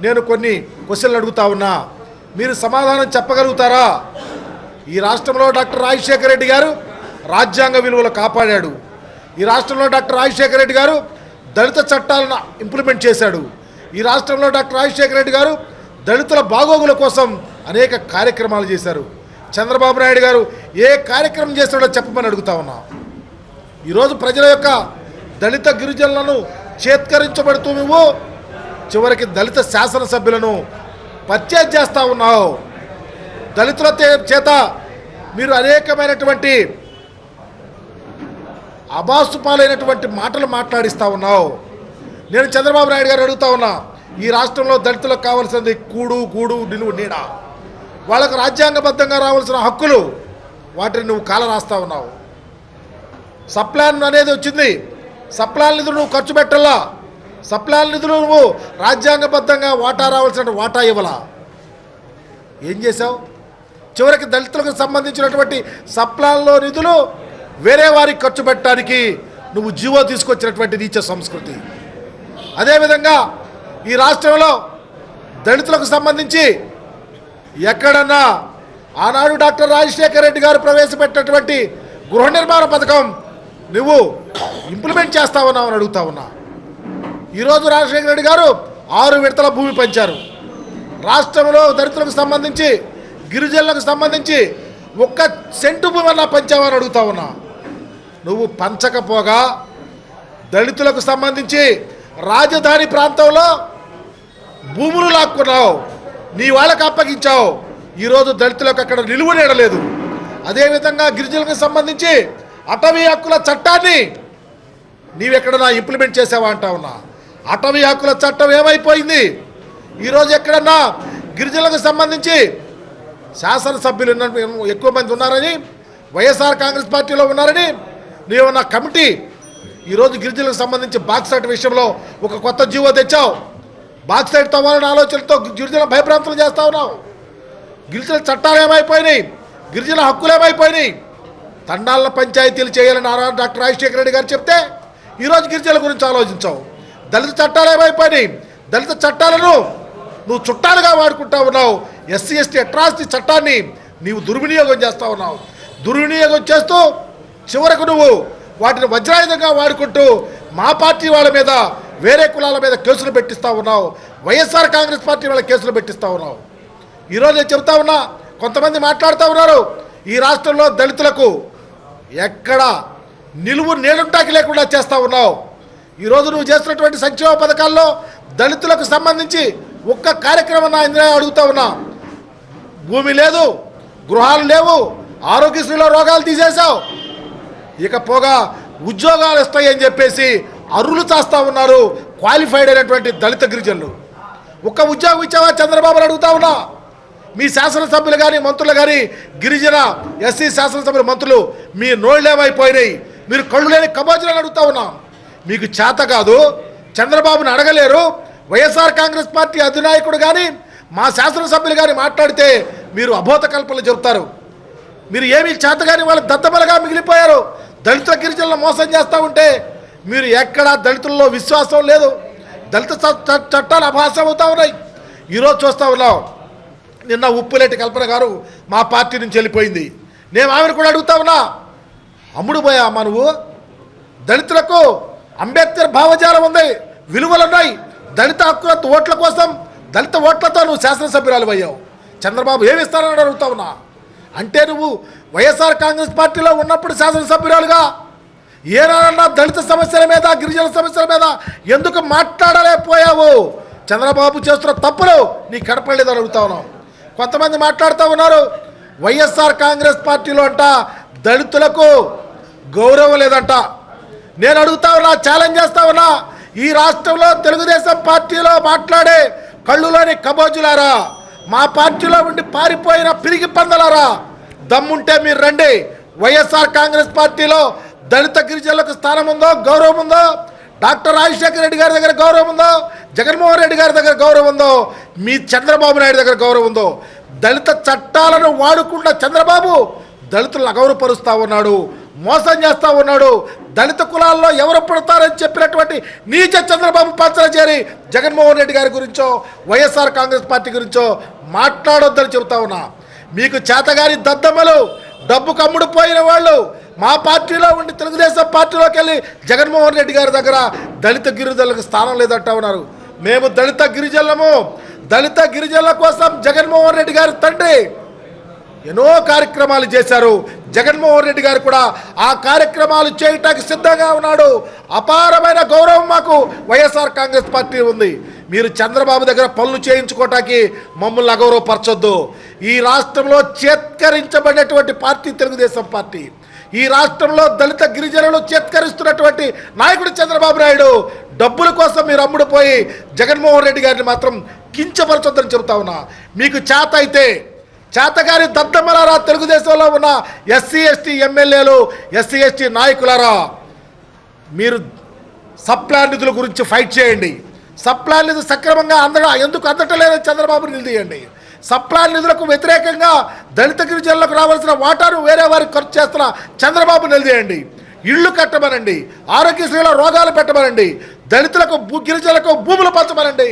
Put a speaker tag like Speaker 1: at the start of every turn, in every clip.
Speaker 1: నేను కొన్ని క్వశ్చన్లు అడుగుతా ఉన్నా, మీరు సమాధానం చెప్పగలుగుతారా? ఈ రాష్ట్రంలో డాక్టర్ రాజశేఖర రెడ్డి గారు రాజ్యాంగ విలువలు కాపాడాడు. ఈ రాష్ట్రంలో డాక్టర్ రాజశేఖర రెడ్డి గారు దళిత చట్టాలను ఇంప్లిమెంట్ చేశాడు. ఈ రాష్ట్రంలో డాక్టర్ రాజశేఖర రెడ్డి గారు దళితుల బాగోగుల కోసం అనేక కార్యక్రమాలు చేశారు. చంద్రబాబు నాయుడు గారు ఏ కార్యక్రమం చేశాడో చెప్పమని అడుగుతా ఉన్నా. ఈరోజు ప్రజల యొక్క దళిత గిరిజనులను చేత్కరించబడుతూ నువ్వు చివరికి దళిత శాసనసభ్యులను పర్చేజ్ చేస్తూ ఉన్నావు. దళితుల చేత మీరు అనేకమైనటువంటి అబాసుపాలైనటువంటి మాటలు మాట్లాడిస్తూ ఉన్నావు. నేను చంద్రబాబు నాయుడు గారు అడుగుతా ఉన్నా, ఈ రాష్ట్రంలో దళితులకు కావాల్సింది కూడు గూడు నిలువు నీడ, వాళ్ళకు రాజ్యాంగబద్ధంగా రావాల్సిన హక్కులు, వాటిని నువ్వు కాల రాస్తూ ఉన్నావు. సప్లాన్ అనేది వచ్చింది, సప్లాన్ నిధులు నువ్వు ఖర్చు పెట్టాలా, సప్లాన్ నిధులు నువ్వు రాజ్యాంగబద్ధంగా వాటా రావాల్సిన వాటా ఇవ్వాలా. ఏం చేశావు? చివరికి దళితులకు సంబంధించినటువంటి సప్లాన్లో నిధులు వేరే వారికి ఖర్చు పెట్టడానికి నువ్వు జీవో తీసుకొచ్చినటువంటి నీచ సంస్కృతి. అదేవిధంగా ఈ రాష్ట్రంలో దళితులకు సంబంధించి ఎక్కడన్నా ఆనాడు డాక్టర్ రాజశేఖర రెడ్డి గారు ప్రవేశపెట్టినటువంటి గృహ నిర్మాణ పథకం నువ్వు ఇంప్లిమెంట్ చేస్తావన్నావు అని అడుగుతా ఉన్నా. ఈరోజు రాజశేఖర రెడ్డి గారు 6 విడతల భూమి పంచారు. రాష్ట్రంలో దళితులకు సంబంధించి గిరిజనులకు సంబంధించి 1 సెంటు భూమి అన్నా పంచావని అడుగుతా ఉన్నా. నువ్వు పంచకపోగా దళితులకు సంబంధించి రాజధాని ప్రాంతంలో భూములు లాక్కున్నావు, నీ వాళ్ళకు అప్పగించావు. ఈరోజు దళితులకు అక్కడ నిలువ నీడలేదు. అదేవిధంగా గిరిజనులకు సంబంధించి అటవీ హక్కుల చట్టాన్ని నీవెక్కడన్నా ఇంప్లిమెంట్ చేసావా అంటా ఉన్నా. అటవీ హక్కుల చట్టం ఏమైపోయింది? ఈరోజు ఎక్కడన్నా గిరిజనులకు సంబంధించి శాసనసభ్యులు ఎక్కువ మంది ఉన్నారని, వైఎస్ఆర్ కాంగ్రెస్ పార్టీలో ఉన్నారని నీవన్న కమిటీ ఈరోజు గిరిజనులకు సంబంధించి బాక్సైట్ విషయంలో ఒక కొత్త జీవో తెచ్చావు. బాక్సైట్ తవ్వాలనే ఆలోచనతో గిరిజనుల భయప్రాంతం చేస్తా ఉన్నావు. గిరిజనుల చట్టాలు ఏమైపోయినాయి? గిరిజనుల హక్కులు ఏమైపోయినాయి? తండాల పంచాయతీలు చేయాలని డాక్టర్ రాజశేఖర రెడ్డి గారు చెప్తే ఈరోజు గిరిజనుల గురించి ఆలోచించావు. దళిత చట్టాలు ఏమైపోయినాయి? దళిత చట్టాలను నువ్వు చుట్టాలుగా వాడుకుంటా ఉన్నావు. ఎస్సీ ఎస్టీ అట్రాసిటీ చట్టాన్ని నీవు దుర్వినియోగం చేస్తూ ఉన్నావు. దుర్వినియోగం చేస్తూ చివరకు నువ్వు వాటిని వజ్రాయుధంగా వాడుకుంటూ మా పార్టీ వాళ్ళ మీద, వేరే కులాల మీద కేసులు పెట్టిస్తూ ఉన్నావు. వైఎస్ఆర్ కాంగ్రెస్ పార్టీ వాళ్ళ కేసులు పెట్టిస్తూ ఉన్నావు. ఈరోజు నేను చెబుతా ఉన్నా, కొంతమంది మాట్లాడుతూ ఉన్నారు, ఈ రాష్ట్రంలో దళితులకు ఎక్కడ నిలువు నీడుంటాకి లేకుండా చేస్తూ ఉన్నావు. ఈరోజు నువ్వు చేస్తున్నటువంటి సంక్షేమ పథకాల్లో దళితులకు సంబంధించి ఒక్క కార్యక్రమం నా ఇందులో అడుగుతా ఉన్నా. భూమి లేదు, గృహాలు లేవు, ఆరోగ్యశ్రీలో రోగాలు తీసేశావు, ఇకపోగా ఉద్యోగాలు వస్తాయని చెప్పేసి అర్రులు చేస్తూ ఉన్నారు క్వాలిఫైడ్ అయినటువంటి దళిత గిరిజనులు. ఒక్క ఉద్యోగం ఇచ్చావా చంద్రబాబుని అడుగుతా ఉన్నా. మీ శాసనసభ్యులు కానీ మంత్రులు కానీ గిరిజన ఎస్సీ శాసనసభ్యులు మంత్రులు మీ నోళ్ళేమైపోయినాయి? మీరు కళ్ళు లేని కబోజులను అడుగుతా ఉన్నాం. మీకు చేత కాదు, చంద్రబాబుని అడగలేరు. వైఎస్ఆర్ కాంగ్రెస్ పార్టీ అధినాయకుడు కానీ మా శాసనసభ్యులు కానీ మాట్లాడితే మీరు అబోధ కల్పనలు చెబుతారు. మీరు ఏమీ చేత కానీ వాళ్ళు దద్దబలగా మిగిలిపోయారు. దళిత గిరిజనులను మోసం చేస్తూ ఉంటే మీరు ఎక్కడా దళితుల్లో విశ్వాసం లేదు. దళిత చట్టాలు అభాసం అవుతూ ఉన్నాయి. ఈరోజు చూస్తూ ఉన్నాం, నిన్న ఉప్పులేటి కల్పన గారు మా పార్టీ నుంచి వెళ్ళిపోయింది. నేను ఆమెను కూడా అడుగుతా ఉన్నా, అమ్ముడు పోయామా నువ్వు? దళితులకు అంబేద్కర్ భావజాలం ఉంది, విలువలు ఉన్నాయి. దళిత హక్కుల ఓట్ల కోసం, దళిత ఓట్లతో నువ్వు శాసనసభ్యురాలు అయ్యావు. చంద్రబాబు ఏమిస్తానని అడుగుతా ఉన్నా. అంటే నువ్వు వైఎస్ఆర్ కాంగ్రెస్ పార్టీలో ఉన్నప్పుడు శాసనసభ్యురాలుగా ఏనాడన్నా దళిత సమస్యల మీద, గిరిజన సమస్యల మీద ఎందుకు మాట్లాడలేకపోయావు? చంద్రబాబు చేస్తున్న తప్పులు నీ కనపడలేదని అడుగుతా ఉన్నావు. కొంతమంది మాట్లాడుతూ ఉన్నారు, వైఎస్ఆర్ కాంగ్రెస్ పార్టీలో అంట దళితులకు గౌరవం లేదంట. నేను అడుగుతా ఉన్నా, ఛాలెంజ్ చేస్తా ఉన్నా, ఈ రాష్ట్రంలో తెలుగుదేశం పార్టీలో మాట్లాడే కళ్ళులోని కబోజులారా, మా పార్టీలో ఉండి పారిపోయిన పిరిగి పందలారా, దమ్ముంటే మీరు రండి. వైఎస్ఆర్ కాంగ్రెస్ పార్టీలో దళిత గిరిజనులకు స్థానం ఉందో, గౌరవం ఉందో, డాక్టర్ రాజశేఖర రెడ్డి గారి దగ్గర గౌరవం ఉందో, జగన్మోహన్ రెడ్డి గారి దగ్గర గౌరవం ఉందో, మీ చంద్రబాబు నాయుడు దగ్గర గౌరవం ఉందో. దళిత చట్టాలను వాడుకున్న చంద్రబాబు దళితులను అగౌరవపరుస్తూ ఉన్నాడు, మోసం చేస్తూ ఉన్నాడు, దళిత కులాల్లో ఎవరు పుడతారని చెప్పినటువంటి నీచ చంద్రబాబు పాత్ర చేరి జగన్మోహన్ రెడ్డి గారి గురించో వైఎస్ఆర్ కాంగ్రెస్ పార్టీ గురించో మాట్లాడొద్దని చెబుతా ఉన్నా. మీకు చేతగారి దద్దమ్మలు, డబ్బు కమ్ముడు పోయిన వాళ్ళు మా పార్టీలో ఉండి తెలుగుదేశం పార్టీలోకి వెళ్ళి జగన్మోహన్ రెడ్డి గారి దగ్గర దళిత గిరిజనులకు స్థానం లేదంటా ఉన్నారు. మేము దళిత గిరిజనులము. దళిత గిరిజనుల కోసం జగన్మోహన్ రెడ్డి గారి తండ్రి ఎన్నో కార్యక్రమాలు చేశారు. జగన్మోహన్ రెడ్డి గారు కూడా ఆ కార్యక్రమాలు చేయటానికి సిద్ధంగా ఉన్నాడు. అపారమైన గౌరవం మాకు వైఎస్ఆర్ కాంగ్రెస్ పార్టీ ఉంది. మీరు చంద్రబాబు దగ్గర పనులు చేయించుకోవటానికి మమ్మల్ని అగౌరవపరచొద్దు. ఈ రాష్ట్రంలో చేత్కరించబడినటువంటి పార్టీ తెలుగుదేశం పార్టీ. ఈ రాష్ట్రంలో దళిత గిరిజనులు చేత్కరిస్తున్నటువంటి నాయకుడు చంద్రబాబు నాయుడు. డబ్బుల కోసం మీరు అమ్ముడుపోయి జగన్మోహన్ రెడ్డి గారిని మాత్రం కించపరచొద్దని చెబుతా ఉన్నా. మీకు చేత అయితే చేతగారి దద్దమ్మలారా, తెలుగుదేశంలో ఉన్న ఎస్సీ ఎస్టీ ఎమ్మెల్యేలు, ఎస్సీ ఎస్టీ నాయకులారా, మీరు సప్లాన్ నిధుల గురించి ఫైట్ చేయండి. సప్లాన్ నిధులు సక్రమంగా ఎందుకు అందటలేదని చంద్రబాబు నిలదీయండి. సప్లాన్ నిధులకు వ్యతిరేకంగా దళిత గిరిజనులకు రావాల్సిన వాటాను వేరే వారికి ఖర్చు చేస్తున్న చంద్రబాబు నిలదీయండి. ఇళ్ళు కట్టమనండి, ఆరోగ్యశ్రీలో రోగాలు పెట్టమనండి, దళితులకు గిరిజనులకు భూములు పంచమనండి.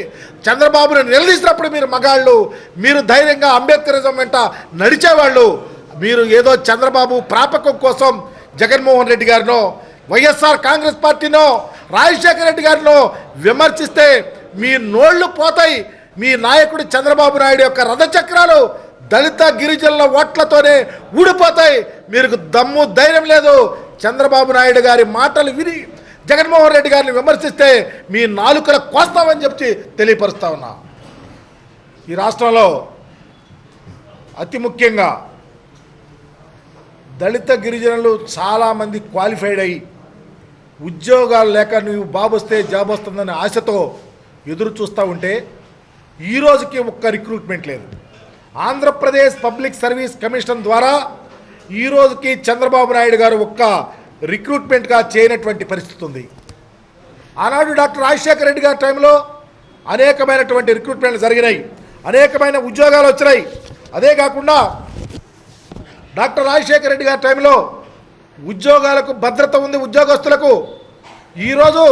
Speaker 1: చంద్రబాబును నిలదీసినప్పుడు మీరు మగాళ్ళు, మీరు ధైర్యంగా అంబేద్కరిజం వెంట నడిచేవాళ్ళు. మీరు ఏదో చంద్రబాబు ప్రాపకం కోసం జగన్మోహన్ రెడ్డి గారినో, వైఎస్ఆర్ కాంగ్రెస్ పార్టీనో, రాజశేఖర రెడ్డి గారినో విమర్శిస్తే మీ నోళ్లు పోతాయి. మీ నాయకుడు చంద్రబాబు నాయుడు యొక్క రథచక్రాలు దళిత గిరిజనుల ఓట్లతోనే ఊడిపోతాయి. మీకు దమ్ము ధైర్యం లేదు. చంద్రబాబు నాయుడు గారి మాటలు విని జగన్మోహన్ రెడ్డి గారిని విమర్శిస్తే మీ నాలుకల కోస్తామని చెప్పి తెలియపరుస్తా ఉన్నా. ఈ రాష్ట్రంలో అతి ముఖ్యంగా దళిత గిరిజనులు చాలామంది క్వాలిఫైడ్ అయ్యి ఉద్యోగాలు లేక నువ్వు బాబు వస్తే జాబ్ వస్తుందనే ఆశతో ఎదురు చూస్తూ ఉంటే ఈ రోజుకి ఒక్క రిక్రూట్మెంట్ లేదు. ఆంధ్రప్రదేశ్ పబ్లిక్ సర్వీస్ కమిషన్ ద్వారా ఈ రోజుకి చంద్రబాబు నాయుడు గారు ఒక్క రిక్రూట్మెంట్గా చేయనటువంటి పరిస్థితి ఉంది. ఆనాడు డాక్టర్ రాజశేఖర రెడ్డి గారి టైంలో అనేకమైనటువంటి రిక్రూట్మెంట్లు జరిగినాయి, అనేకమైన ఉద్యోగాలు వచ్చినాయి. అదే కాకుండా డాక్టర్ రాజశేఖర రెడ్డి గారి టైంలో ఉద్యోగాలకు భద్రత ఉంది ఉద్యోగస్తులకు. ఈరోజు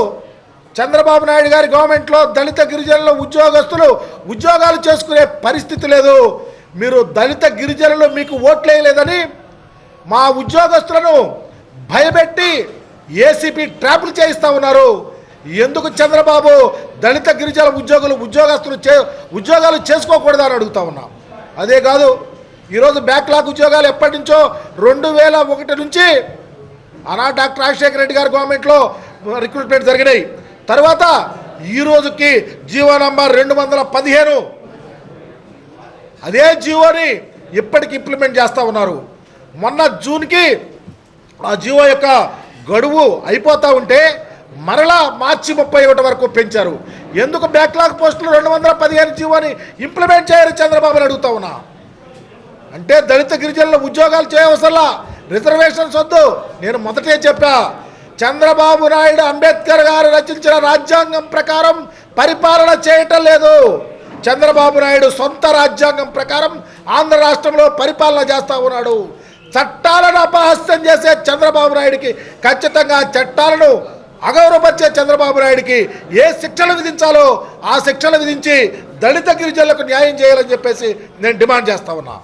Speaker 1: చంద్రబాబు నాయుడు గారి గవర్నమెంట్లో దళిత గిరిజనుల ఉద్యోగస్తులు ఉద్యోగాలు చేసుకునే పరిస్థితి లేదు. మీరు దళిత గిరిజనులు మీకు ఓట్లేయలేదని మా ఉద్యోగస్తులను భయపెట్టి ఏసీపీ ట్రాప్లు చేయిస్తూ ఉన్నారు. ఎందుకు చంద్రబాబు దళిత గిరిజన ఉద్యోగాలు చేసుకోకూడదని అడుగుతా ఉన్నాం. అదే కాదు, ఈరోజు బ్యాక్లాగ్ ఉద్యోగాలు ఎప్పటి నుంచో 2001 నుంచి ఆనాడు డాక్టర్ రాజశేఖర రెడ్డి గారి గవర్నమెంట్లో రిక్రూట్మెంట్ జరిగినాయి. తర్వాత ఈ రోజుకి జీవో నంబర్ 215 అదే జీవోని ఇప్పటికి ఇంప్లిమెంట్ చేస్తూ ఉన్నారు. మొన్న జూన్కి ఆ జీవో యొక్క గడువు అయిపోతూ ఉంటే మరలా మార్చి 31 వరకు పెంచారు. ఎందుకు బ్యాక్లాగ్ పోస్టులు 215 జీవోని ఇంప్లిమెంట్ చేయరు చంద్రబాబుని అడుగుతా ఉన్నా. అంటే దళిత గిరిజనుల ఉద్యోగాలు చేయవసరలా, రిజర్వేషన్స్ వద్దు. నేను మొదటే చెప్పా, చంద్రబాబు నాయుడు అంబేద్కర్ గారు రచించిన రాజ్యాంగం ప్రకారం పరిపాలన చేయటం లేదు. చంద్రబాబు నాయుడు సొంత రాజ్యాంగం ప్రకారం ఆంధ్ర రాష్ట్రంలో పరిపాలన చేస్తూ ఉన్నాడు. చట్టాలను అపహాస్యం చేసే చంద్రబాబు నాయుడికి ఖచ్చితంగా చట్టాలను అగౌరవపరిచే చంద్రబాబు నాయుడికి ఏ శిక్షలు విధించాలో ఆ శిక్షలు విధించి దళిత గిరిజనులకు న్యాయం చేయాలని చెప్పేసి నేను డిమాండ్ చేస్తా ఉన్నా.